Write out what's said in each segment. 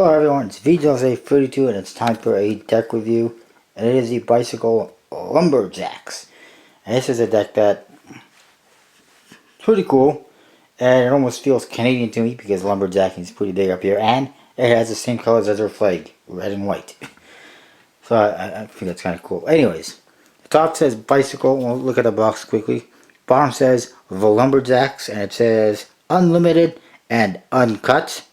Hello everyone, it's VJ32 and it's time for a deck review, and it is the Bicycle Lumberjacks. And this is a deck that's pretty cool, and it almost feels Canadian to me because Lumberjacking is pretty big up here, and it has the same colors as our flag, red and white. So I think that's kind of cool. Anyways, the top says Bicycle. We'll look at the box quickly. Bottom says the Lumberjacks, and it says unlimited and uncut.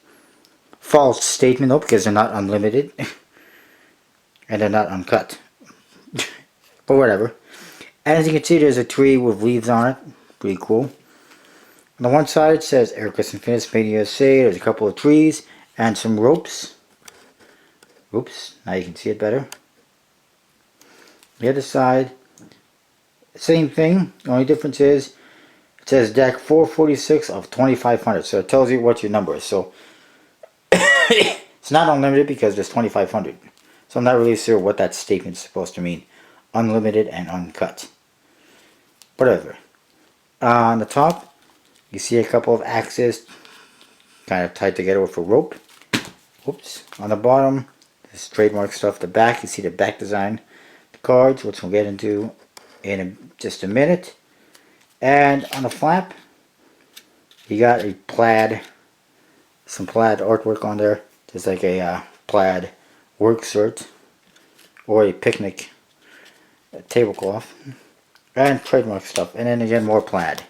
False statement though, because they're not unlimited and they're not uncut. But whatever. And as you can see, there's a tree with leaves on it. Pretty cool. On the one side it says Aircraft and Finish made in USA. There's a couple of trees and some ropes. Oops, now you can see it better. The other side, same thing. The only difference is it says deck 446 of 2500. So it tells you what your number is. So it's not unlimited because there's 2500. So I'm not really sure what that statement's supposed to mean. Unlimited and uncut. Whatever. On the top, you see a couple of axes kind of tied together with a rope. Oops. On the bottom, this trademark stuff. The back, you see the back design. The cards, which we'll get into in just a minute. And on the flap, you got a plaid, some plaid artwork on there. Just like a plaid work shirt or a picnic tablecloth, and trademark stuff, and then again more plaid.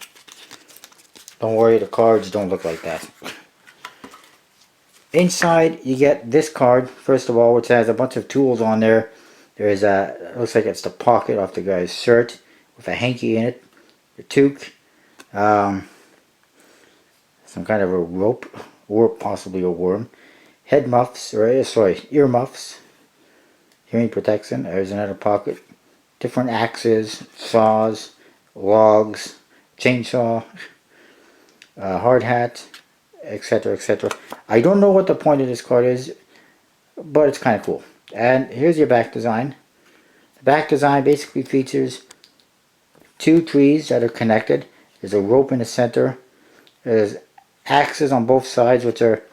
Don't worry, the cards don't look like that. Inside you get this card first of all, which has a bunch of tools on there. There's a, looks like it's the pocket off the guy's shirt with a hanky in it, a toque, some kind of a rope or possibly a worm. Head muffs, or sorry, ear muffs, hearing protection. There's another pocket. Different axes, saws, logs, chainsaw, hard hat, etc., etc. I don't know what the point of this card is, but it's kind of cool. And here's your back design. The back design basically features two trees that are connected. There's a rope in the center. There's axes on both sides, which are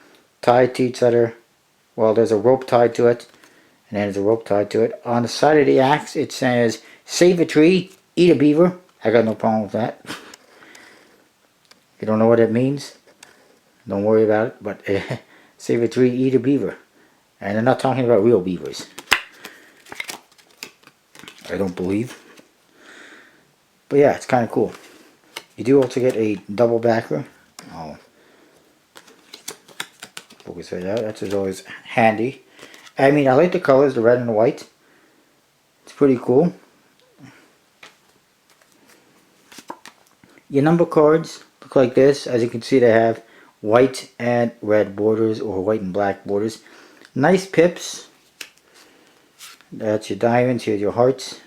tied to each other. Well, there's a rope tied to it, and then there's a rope tied to it. On the side of the axe it says save a tree, eat a beaver. I got no problem with that. If you don't know what it means, don't worry about it, but save a tree, eat a beaver. And I'm not talking about real beavers, I don't believe. But yeah, it's kind of cool. You do also get a double backer. Oh, focus right out. That's always handy. I mean, I like the colors, the red and the white. It's pretty cool. Your number cards look like this. As you can see, they have white and red borders, or white and black borders. Nice pips. That's your diamonds. Here's your hearts.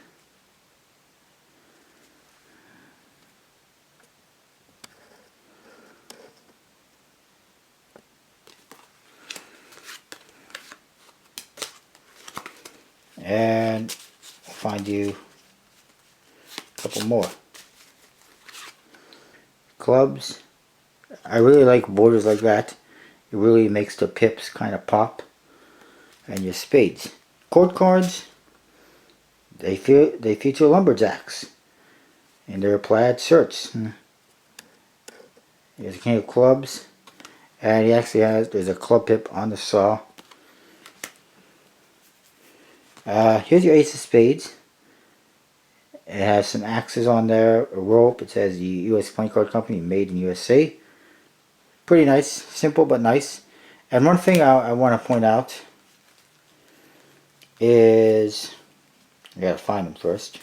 And we'll find you a couple more. Clubs. I really like borders like that. It really makes the pips kind of pop. And your spades. Court cards. They feature lumberjacks in their plaid shirts. Here's a king of clubs. And he actually has, there's a club pip on the saw. Here's your ace of spades. It has some axes on there, a rope. It says the U.S. Playing Card Company, made in USA. Pretty nice, simple but nice. And one thing I want to point out is, I gotta find them first.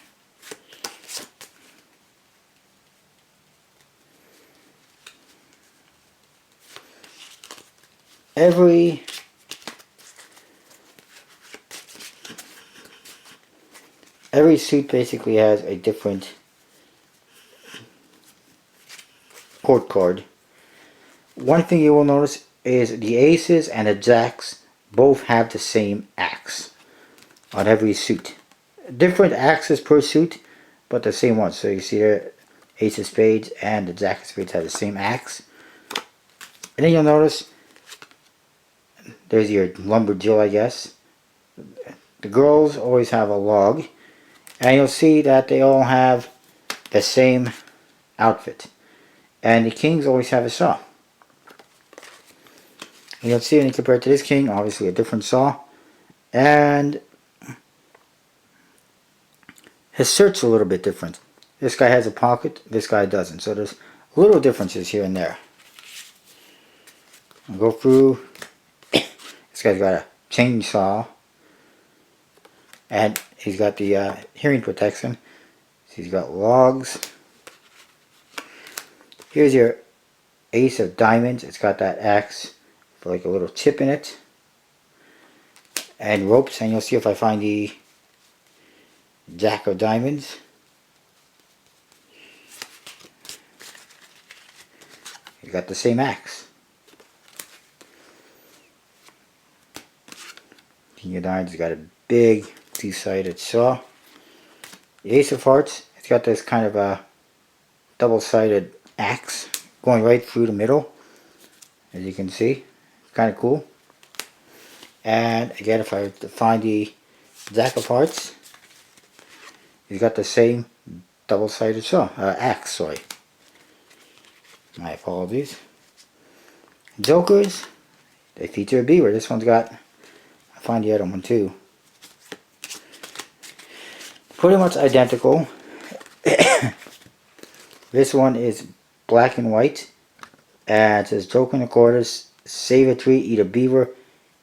Every suit basically has a different court card. One thing you will notice is the aces and the jacks both have the same axe on every suit. Different axes per suit, but the same one. So you see there, ace of spades and the jack of spades have the same axe. And then you'll notice There's your lumberjill, I guess. The girls always have a log. And you'll see that they all have the same outfit. And the kings always have a saw. And you'll see when you compare it to this king, obviously a different saw. And his shirt's a little bit different. This guy has a pocket, this guy doesn't. So there's little differences here and there. I'll go through. This guy's got a chainsaw. And he's got the hearing protection. He's got logs. Here's your ace of diamonds. It's got that axe for like a little chip in it. And ropes. And you'll see if I find the jack of diamonds. You got the same axe. King of diamonds got a big two-sided saw. The ace of hearts, it's got this kind of a double-sided axe going right through the middle, as you can see. It's kind of cool. And again, if I find the jack of hearts, he's got the same double-sided saw, axe, sorry. My apologies. Jokers, they feature a beaver. This one's got, I find the other one too. Pretty much identical. This one is black and white. And it says joke in the quarters, save a tree, eat a beaver,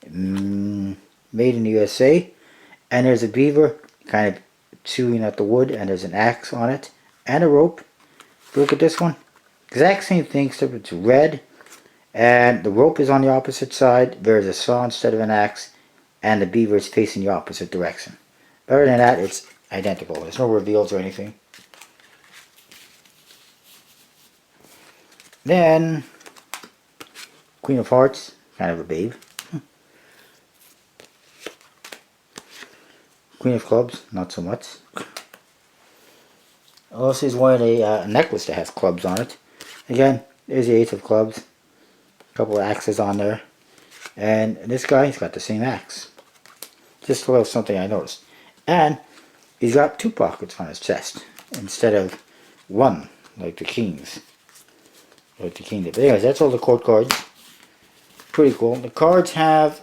made in the USA. And there's a beaver kind of chewing at the wood, and there's an axe on it and a rope. If you look at this one, exact same thing except it's red, and the rope is on the opposite side. There's a saw instead of an axe, and the beaver is facing the opposite direction. Other than that, it's identical. There's no reveals or anything. Then Queen of Hearts, kind of a babe. Queen of Clubs, not so much. Also, he's wearing a necklace that has clubs on it. Again, there's the Ace of Clubs. A couple of axes on there. And this guy, he's got the same axe. Just a little something I noticed. And he's got two pockets on his chest instead of one, like the kings. Like the king did. But anyways, that's all the court cards. Pretty cool. The cards have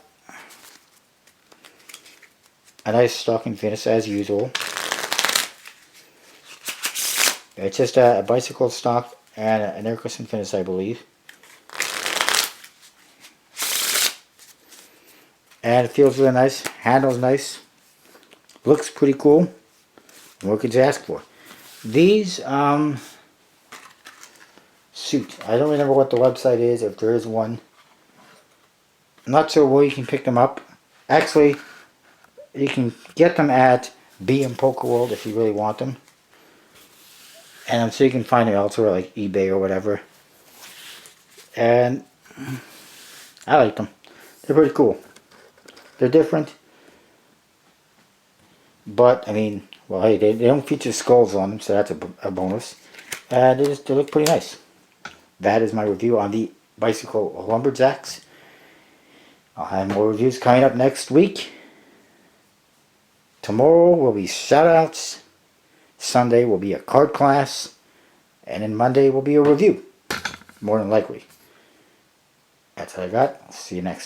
a nice stocking finish as usual. It's just a bicycle stock and an air cushion finish, I believe. And it feels really nice. Handles nice. Looks pretty cool. What could you ask for? These suit. I don't remember what the website is, if there is one. I'm not sure where you can pick them up. Actually, you can get them at B&M Poker World if you really want them. And I'm sure you can find them elsewhere, like eBay or whatever. And I like them. They're pretty cool. They're different. But, I mean, well, hey, they don't feature skulls on them, so that's a bonus. And they look pretty nice. That is my review on the bicycle Lumberjacks. I'll have more reviews coming up next week. Tomorrow will be shoutouts. Sunday will be a card class. And then Monday will be a review. More than likely. That's what I got. See you next.